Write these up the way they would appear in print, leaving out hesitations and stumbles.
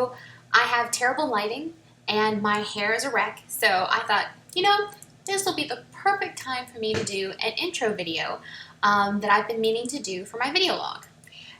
So I have terrible lighting and my hair is a wreck. So I thought, you know, this will be the perfect time for me to do an intro video that I've been meaning to do for my video log.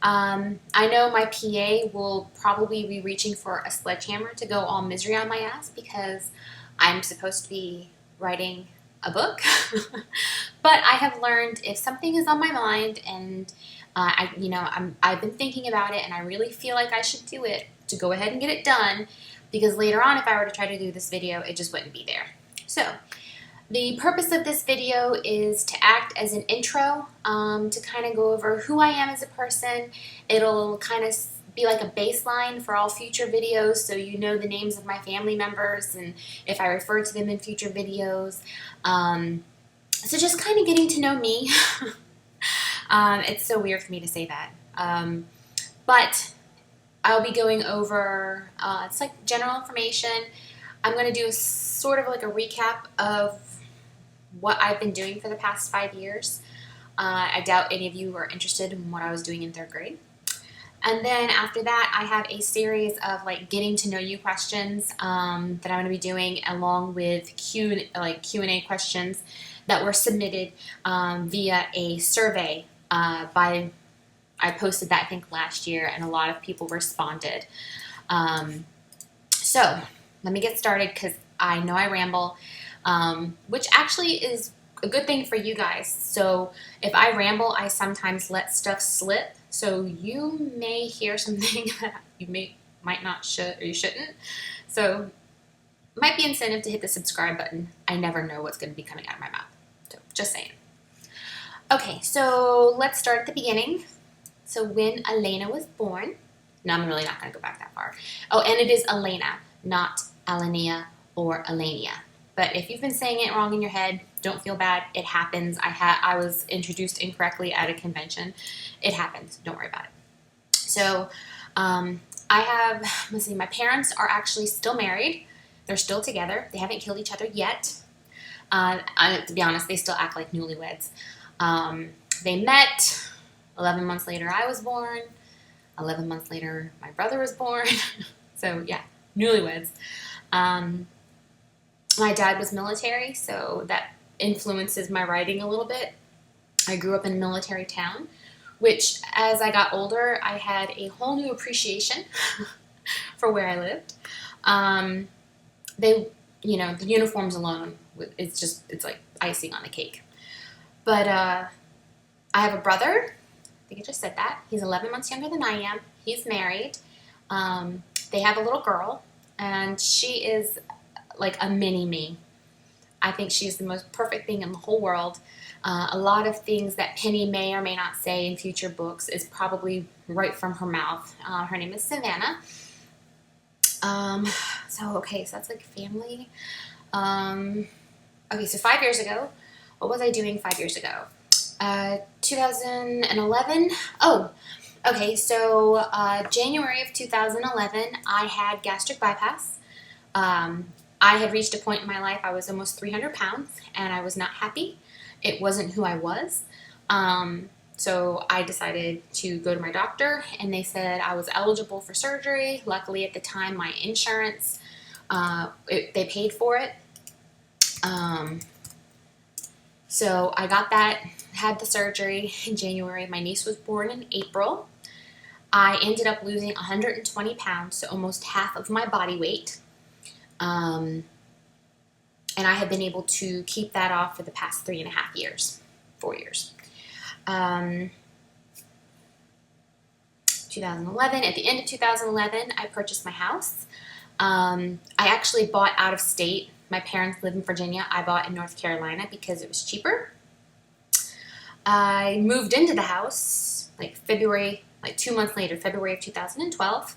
I know my PA will probably be reaching for a sledgehammer to go all misery on my ass because I'm supposed to be writing a book. But I have learned if something is on my mind and I've been thinking about it and I really feel like I should do it, to go ahead and get it done, because later on if I were to try to do this video, it just wouldn't be there. So the purpose of this video is to act as an intro, to kind of go over who I am as a person. It'll kind of be like a baseline for all future videos, so you know the names of my family members and if I refer to them in future videos. So just kind of getting to know me. It's so weird for me to say that. But I'll be going over, it's like general information. I'm going to do sort of like a recap of what I've been doing for the past 5 years. I doubt any of you are interested in what I was doing in 3rd grade. And then after that, I have a series of like getting to know you questions that I'm going to be doing, along with Q&A questions that were submitted via a survey I posted that I think last year, and a lot of people responded. So let me get started because I know I ramble, which actually is a good thing for you guys. So if I ramble, I sometimes let stuff slip. So you may hear something that you might not should or you shouldn't. So might be incentive to hit the subscribe button. I never know what's going to be coming out of my mouth. So just saying. Okay, so let's start at the beginning. So when Elena was born, no, I'm really not going to go back that far. Oh, and it is Elena, not Alanea or Alanea. But if you've been saying it wrong in your head, don't feel bad. It happens. I was introduced incorrectly at a convention. It happens. Don't worry about it. So let's see, my parents are actually still married. They're still together. They haven't killed each other yet. To be honest, they still act like newlyweds. They met. 11 months later, I was born. 11 months later, my brother was born. So yeah, newlyweds. My dad was military, so that influences my writing a little bit. I grew up in a military town, which as I got older, I had a whole new appreciation for where I lived. The uniforms alone, it's like icing on the cake. But I have a brother. I think I just said that. He's 11 months younger than I am. He's married. They have a little girl, and she is like a mini-me. I think she's the most perfect thing in the whole world. A lot of things that Penny may or may not say in future books is probably right from her mouth. Her name is Savannah. So that's like family. Okay, so 5 years ago, what was I doing 5 years ago? 2011. Oh, okay, so January of 2011, I had gastric bypass. I had reached a point in my life, I was almost 300 pounds, and I was not happy. It wasn't who I was. So I decided to go to my doctor, and they said I was eligible for surgery. Luckily, at the time, my insurance, they paid for it. So I got that, had the surgery in January. My niece was born in April. I ended up losing 120 pounds, so almost half of my body weight. And I have been able to keep that off for the past 4 years. 2011, at the end of 2011, I purchased my house. I actually bought out of state. My parents live in Virginia. I bought in North Carolina because it was cheaper. I moved into the house February 2 months later, February of 2012.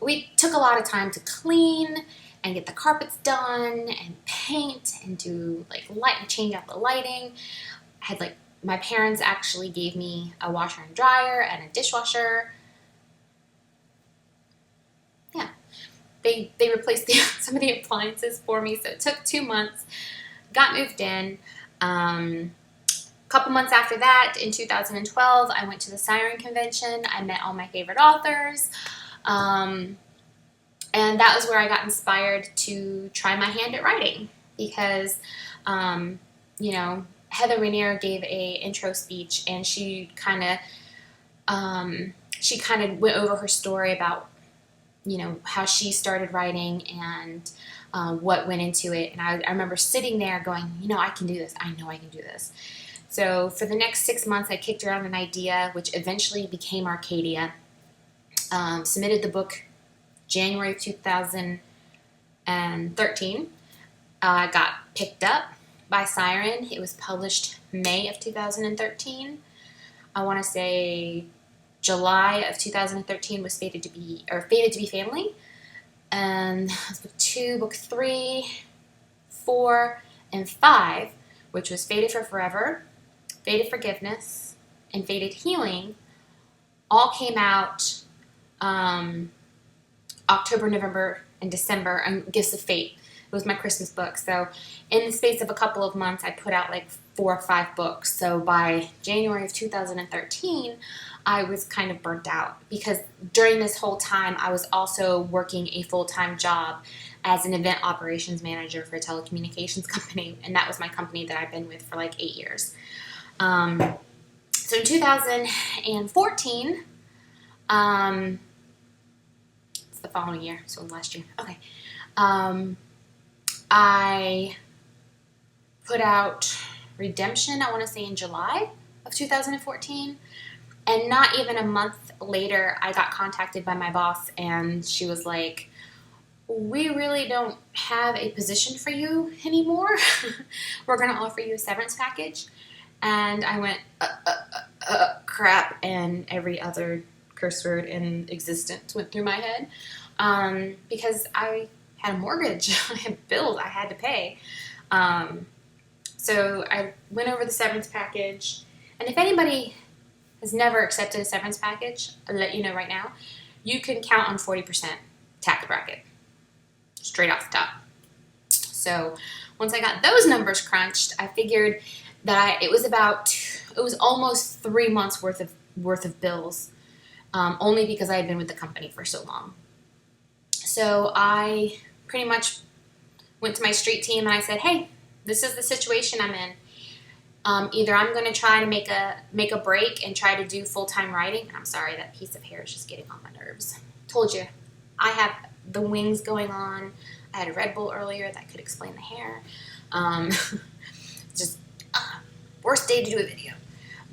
We took a lot of time to clean and get the carpets done and paint and do change out the lighting. I had my parents actually gave me a washer and dryer and a dishwasher. Yeah, they replaced some of the appliances for me, so it took 2 months. Got moved in. A couple months after that, in 2012, I went to the Siren Convention. I met all my favorite authors. And that was where I got inspired to try my hand at writing because, you know, Heather Rainier gave a intro speech, and she kind of went over her story about, you know, how she started writing and what went into it. And I remember sitting there going, you know, I can do this. I know I can do this. So for the next 6 months, I kicked around an idea, which eventually became Arcadia. Submitted the book January of 2013. Got picked up by Siren. It was published May of 2013. I want to say July of 2013 was Fated to Be Family. And book 2, book 3, 4, and 5, which was Fated for Forever, Fated Forgiveness, and Fated Healing, all came out October, November, and December, and Gifts of Fate. It was my Christmas book. So in the space of a couple of months, I put out like 4 or 5 books. So by January of 2013, I was kind of burnt out because during this whole time, I was also working a full-time job as an event operations manager for a telecommunications company. And that was my company that I've been with for like 8 years. So in 2014, it's the following year, so last year. Okay. I put out Redemption, I want to say in July of 2014. And not even a month later, I got contacted by my boss, and she was like, we really don't have a position for you anymore. We're going to offer you a severance package. And I went, crap, and every other curse word in existence went through my head. Because I had a mortgage, I had bills I had to pay. So I went over the severance package. And if anybody has never accepted a severance package, I'll let you know right now, you can count on 40% tax bracket, straight off the top. So once I got those numbers crunched, I figured that it was almost 3 months worth of bills, only because I had been with the company for so long. So I pretty much went to my street team and I said, hey, this is the situation I'm in. Either I'm going to try to make a break and try to do full-time writing. And I'm sorry, that piece of hair is just getting on my nerves. Told you, I have the wings going on. I had a Red Bull earlier that could explain the hair. Just worst day to do a video.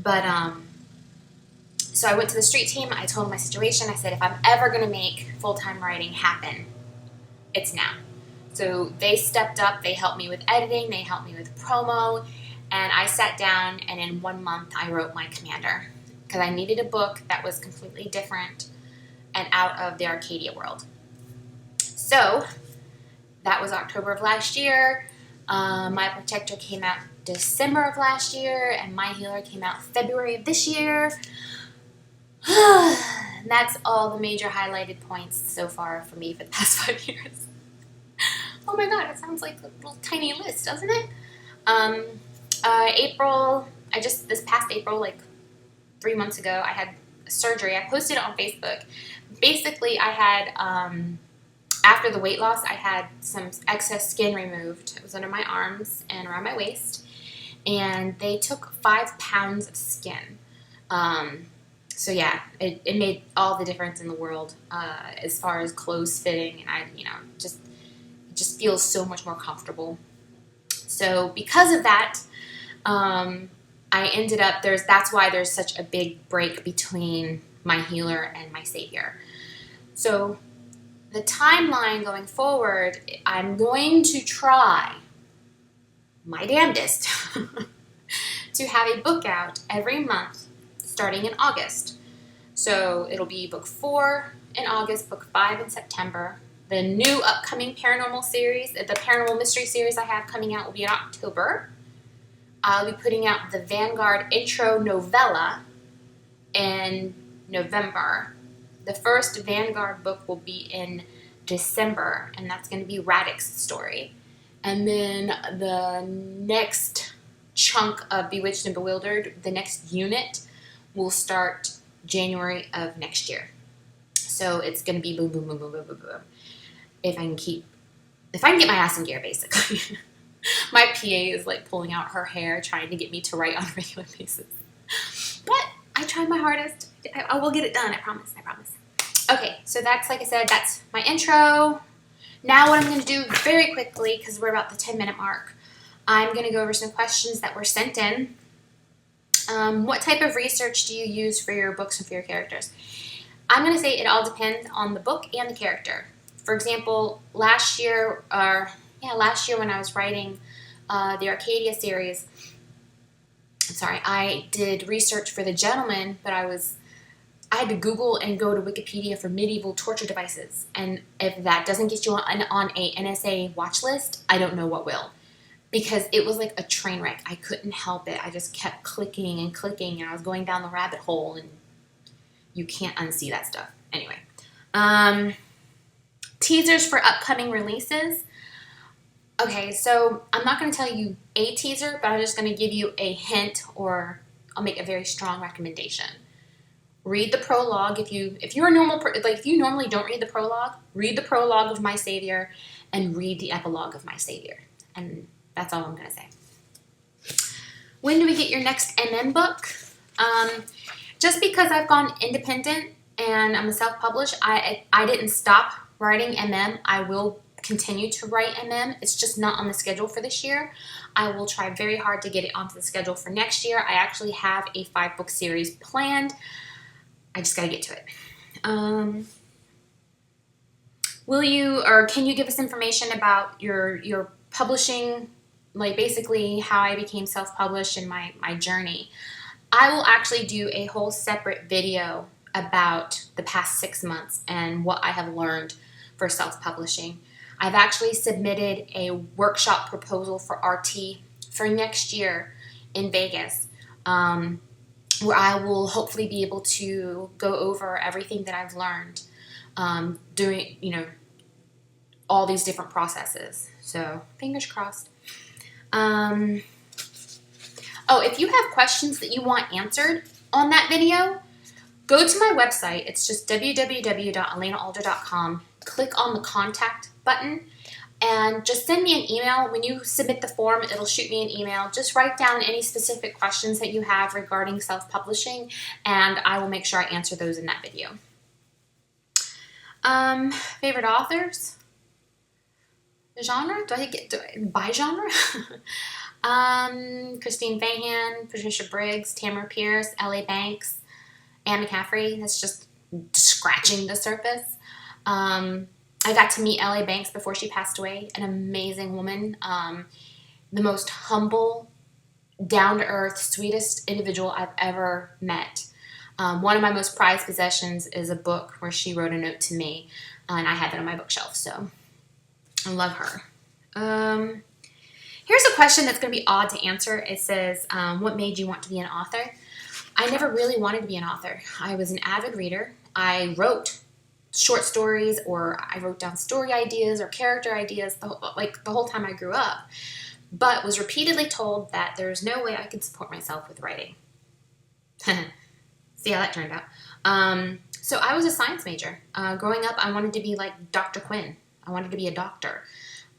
But so I went to the street team. I told them my situation. I said, if I'm ever going to make full-time writing happen, it's now. So they stepped up. They helped me with editing. They helped me with promo. And I sat down, and in 1 month, I wrote my Commander because I needed a book that was completely different and out of the Arcadia world. So that was October of last year. My Protector came out December of last year, and My Healer came out February of this year. And that's all the major highlighted points so far for me for the past 5 years. Oh my god, it sounds like a little tiny list, doesn't it? April, this past April, like 3 months ago, I had surgery. I posted it on Facebook. Basically, I had, after the weight loss, I had some excess skin removed. It was under my arms and around my waist. And they took 5 pounds of skin. So yeah, it made all the difference in the world as far as clothes fitting. And it just feels so much more comfortable. So because of that, I ended up, that's why there's such a big break between My Healer and My Savior. So the timeline going forward, I'm going to try my damnedest to have a book out every month starting in August. So it'll be book 4 in August, book 5 in September. The new upcoming paranormal series, the paranormal mystery series I have coming out will be in October. I'll be putting out the Vanguard intro novella in November. The first Vanguard book will be in December, and that's going to be Radix's story. And then the next chunk of Bewitched and Bewildered, the next unit, will start January of next year. So it's going to be boom, boom, boom, boom, boom, boom, boom. if I can get my ass in gear, basically. My PA is like pulling out her hair, trying to get me to write on a regular basis. But I tried my hardest. I will get it done, I promise, I promise. Okay, so that's, like I said, that's my intro. Now what I'm going to do very quickly, because we're about the 10-minute mark, I'm going to go over some questions that were sent in. What type of research do you use for your books and for your characters? I'm going to say it all depends on the book and the character. For example, last year when I was writing the Arcadia series, I did research for the gentleman, but I had to Google and go to Wikipedia for medieval torture devices. And if that doesn't get you on a NSA watch list, I don't know what will. Because it was like a train wreck. I couldn't help it. I just kept clicking and clicking, and I was going down the rabbit hole, and you can't unsee that stuff. Anyway. Teasers for upcoming releases. Okay, so I'm not going to tell you a teaser, but I'm just going to give you a hint, or I'll make a very strong recommendation. Read the prologue. If you're a normal, if you normally don't read the prologue of My Savior, and read the epilogue of My Savior. And that's all I'm going to say. When do we get your next MM book? Just because I've gone independent and I'm a self-publish, I didn't stop writing MM. I will continue to write MM. It's just not on the schedule for this year. I will try very hard to get it onto the schedule for next year. I actually have a 5-book series planned. I just got to get to it. Can you give us information about your publishing, like basically how I became self-published and my journey? I will actually do a whole separate video about the past 6 months and what I have learned for self-publishing. I've actually submitted a workshop proposal for RT for next year in Vegas, where I will hopefully be able to go over everything that I've learned during, all these different processes. So, fingers crossed. If you have questions that you want answered on that video, go to my website. It's just www.alenaalder.com. Click on the contact button and just send me an email. When you submit the form, it'll shoot me an email. Just write down any specific questions that you have regarding self-publishing, and I will make sure I answer those in that video. Favorite authors? Genre? By genre? Christine Fahan, Patricia Briggs, Tamara Pierce, L.A. Banks, Anne McCaffrey. That's just scratching the surface. I got to meet L.A. Banks before she passed away. An amazing woman. The most humble, down-to-earth, sweetest individual I've ever met. One of my most prized possessions is a book where she wrote a note to me, and I have it on my bookshelf, so I love her. Here's a question that's going to be odd to answer. It says, what made you want to be an author? I never really wanted to be an author. I was an avid reader. I wrote short stories, or I wrote down story ideas or character ideas the whole time I grew up, but was repeatedly told that there's no way I could support myself with writing. See how that turned out. So I was a science major. Growing up, I wanted to be like Dr. Quinn. I wanted to be a doctor.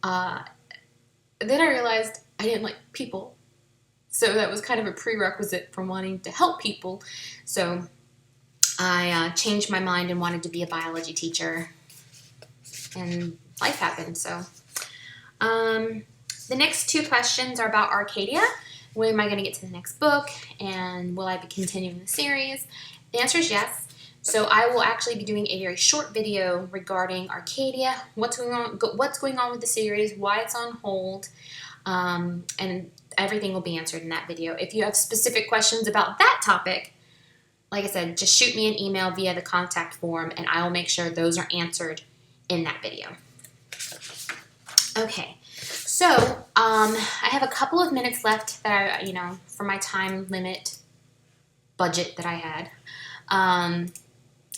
Then I realized I didn't like people. So that was kind of a prerequisite for wanting to help people. So I changed my mind and wanted to be a biology teacher. And life happened, so. The next 2 questions are about Arcadia. When am I going to get to the next book? And will I be continuing the series? The answer is yes. So I will actually be doing a very short video regarding Arcadia, what's going on with the series, why it's on hold, and everything will be answered in that video. If you have specific questions about that topic, like I said, just shoot me an email via the contact form, and I will make sure those are answered in that video. Okay, so I have a couple of minutes left that for my time limit budget that I had.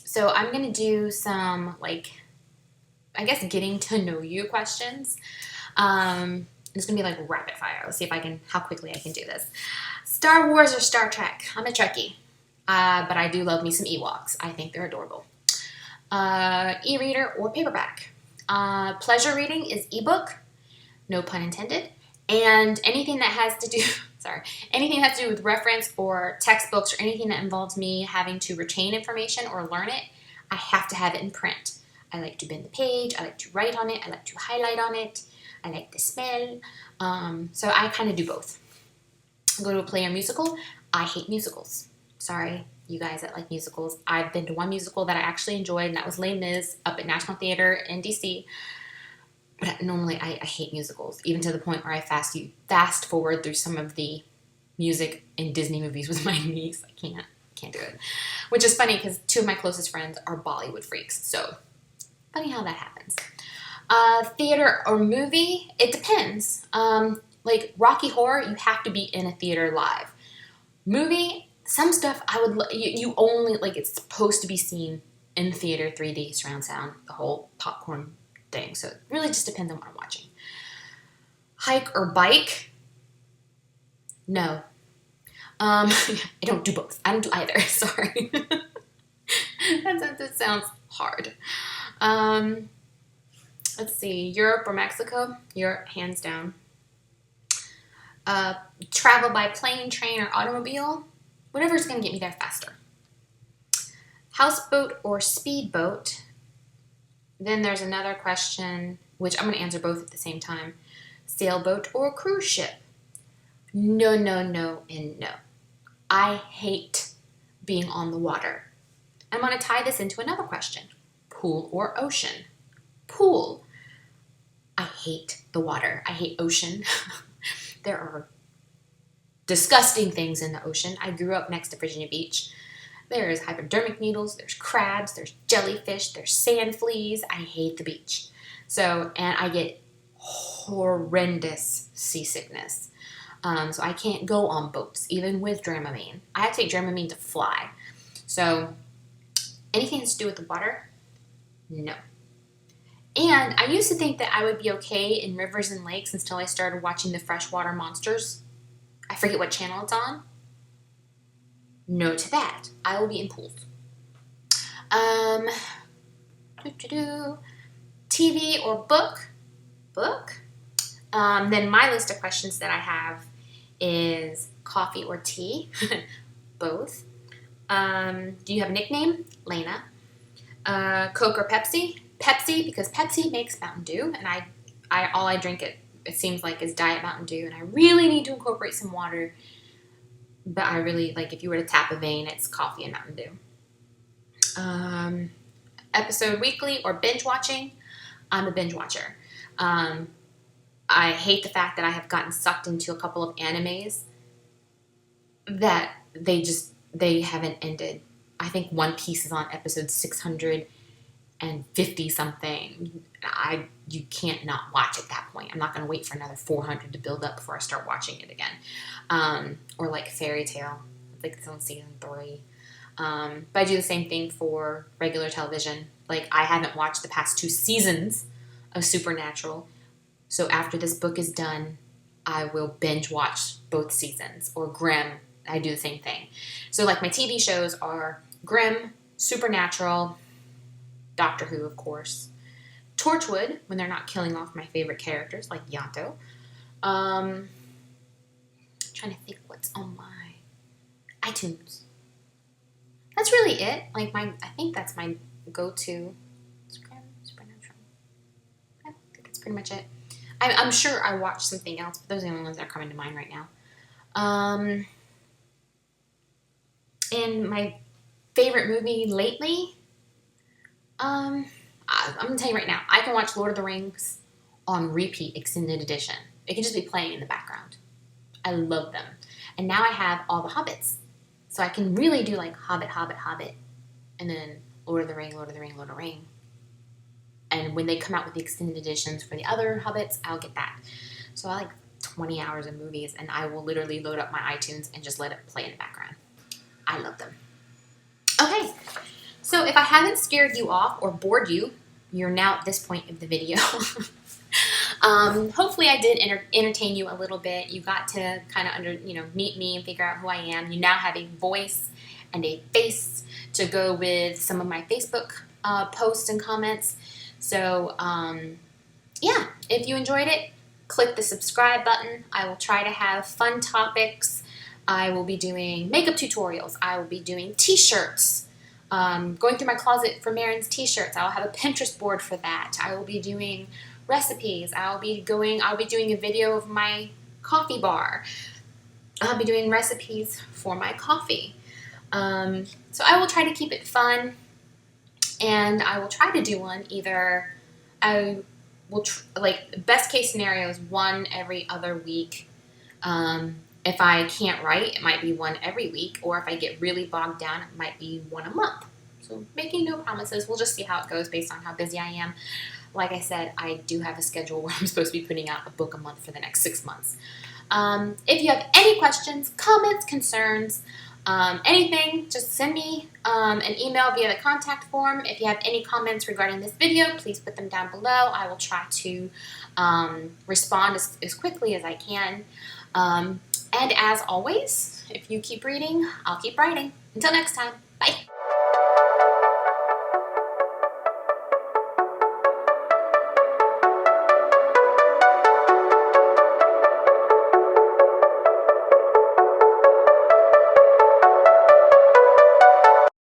So I'm going to do some, getting to know you questions. It's going to be like rapid fire. Let's see how quickly I can do this. Star Wars or Star Trek? I'm a Trekkie. But I do love me some Ewoks. I think they're adorable. E-reader or paperback? Pleasure reading is ebook, no pun intended. And anything that has to do, anything that has to do with reference or textbooks or anything that involves me having to retain information or learn it, I have to have it in print. I like to bend the page, I like to write on it, I like to highlight on it, I like the smell. So I kind of do both. I go to a play or musical. I hate musicals. Sorry, you guys that like musicals. I've been to one musical that I actually enjoyed, and that was Les Mis up at National Theater in DC. But normally I hate musicals, even to the point where I fast forward through some of the music in Disney movies with my niece. I can't do it. Which is funny because two of my closest friends are Bollywood freaks. So funny how that happens. Theater or movie, it depends. Like Rocky Horror, you have to be in a theater live. Movie, some stuff you only, like, it's supposed to be seen in theater, 3D, surround sound, the whole popcorn thing. So it really just depends on what I'm watching. Hike or bike? No. I don't do both. I don't do either. Sorry. that sounds hard. Let's see. Europe or Mexico? Europe, hands down. Travel by plane, train, or automobile? Whatever's going to get me there faster. Houseboat or speedboat? Then there's another question, which I'm going to answer both at the same time. Sailboat or cruise ship? No, no, no, and no. I hate being on the water. I'm going to tie this into another question. Pool or ocean? Pool. I hate the water. I hate ocean. There are disgusting things in the ocean. I grew up next to Virginia Beach. There's hypodermic needles, there's crabs, there's jellyfish, there's sand fleas. I hate the beach. So, and I get horrendous seasickness. So I can't go on boats, even with Dramamine. I have to take Dramamine to fly. So anything to do with the water, no. And I used to think that I would be okay in rivers and lakes until I started watching the freshwater monsters. I forget what channel it's on. No to that. I will be in pools. TV or book? Book? Then my list of questions that I have is coffee or tea? Both. Do you have a nickname? Lena. Coke or Pepsi? Pepsi, because Pepsi makes Mountain Dew, and all I drink it seems like is Diet Mountain Dew, and I really need to incorporate some water. But I really, like, if you were to tap a vein, it's coffee and Mountain Dew. Episode weekly or binge watching? I'm a binge watcher. I hate the fact that I have gotten sucked into a couple of animes that they haven't ended. I think One Piece is on episode 650 something. You can't not watch at that point. I'm not going to wait for another 400 to build up before I start watching it again. Or like Fairy Tail. I think it's on season 3. But I do the same thing for regular television. Like, I haven't watched the past 2 seasons of Supernatural. So after this book is done, I will binge watch both seasons. Or Grimm, I do the same thing. So like my TV shows are Grimm, Supernatural, Doctor Who, of course, Torchwood, when they're not killing off my favorite characters, like Yanto. Trying to think what's on my iTunes. That's really it. Like, I think that's my go-to. Supernatural. I think that's pretty much it. I'm sure I watched something else, but those are the only ones that are coming to mind right now. And my favorite movie lately, I'm going to tell you right now, I can watch Lord of the Rings on repeat extended edition. It can just be playing in the background. I love them. And now I have all the Hobbits. So I can really do like Hobbit, Hobbit, Hobbit, and then Lord of the Ring, Lord of the Ring, Lord of the Ring. And when they come out with the extended editions for the other Hobbits, I'll get that. So I like 20 hours of movies, and I will literally load up my iTunes and just let it play in the background. I love them. Okay, so if I haven't scared you off or bored you, you're now at this point of the video. Hopefully I did entertain you a little bit. You got to kind of meet me and figure out who I am. You now have a voice and a face to go with some of my Facebook posts and comments. So yeah, if you enjoyed it, click the subscribe button. I will try to have fun topics. I will be doing makeup tutorials. I will be doing t-shirts. Going through my closet for Marin's t-shirts. I'll have a Pinterest board for that. I will be doing recipes. I'll be doing a video of my coffee bar. I'll be doing recipes for my coffee. So I will try to keep it fun, and I will try to do one either. I will like best case scenario is one every other week. If I can't write, it might be one every week, or if I get really bogged down, it might be one a month. So making no promises. We'll just see how it goes based on how busy I am. Like I said, I do have a schedule where I'm supposed to be putting out a book a month for the next 6 months. If you have any questions, comments, concerns, anything, just send me an email via the contact form. If you have any comments regarding this video, please put them down below. I will try to respond as quickly as I can. And as always, if you keep reading, I'll keep writing. Until next time, bye.